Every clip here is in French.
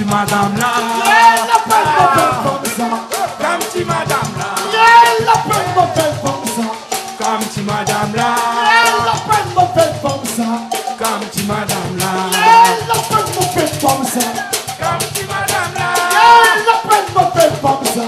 Madame là, la peine de faire comme ça. Comme si madame là, la peine de faire comme ça. Comme si madame là, la peine de faire comme ça. Comme si madame là, la peine de faire comme ça. Comme si madame là, la peine de faire comme ça.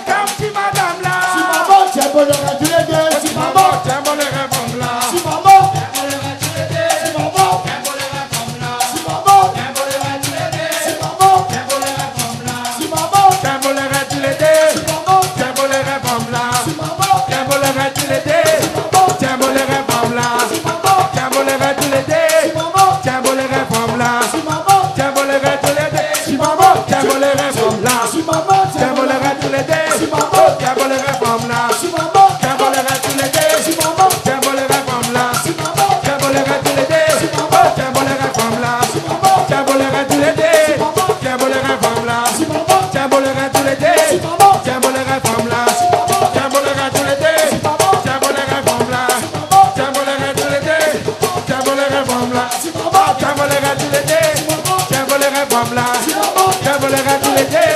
Comme si madame là, si maman tient bon le rêve du légué, si maman tient bon le rêve comme là, si maman tient bon le rêve du légué, si maman tient bon le rêve comme là, si maman tient bon le rêve du légué, si maman tient bon le rêve comme là, si maman tient bon le rêve du légué, si maman tient bon le rêve comme là, si maman tient bon le rêve du légué, tient bon le rêve comme là, si maman tient bon le rêve du légué, si maman tient bon le rêve comme là, si maman tient bon le rêve du légué, si maman tient bon le rêve comme là, si maman tient bon le rêve du légué, si maman tient bon le rêve comme là, si maman tient bon le rêve du légué, si maman tient bon le rêve comme là, si maman tient bon le rêve du légué, si maman tient bon le rêve comme là, si maman tient bon le rêve du légué, tient bon le rêve comme là, si maman tient bon le rêve du légué, si maman tient bon le rêve comme là, si maman tient bon le rêve du légué, si maman tient bon le rêve comme là, si maman tient bon le rêve du légué, tient bon le rêve comme là, si maman tient bon le rêve du légué, si maman tient bon le rêve comme là, si maman tient bon le rêve du légué,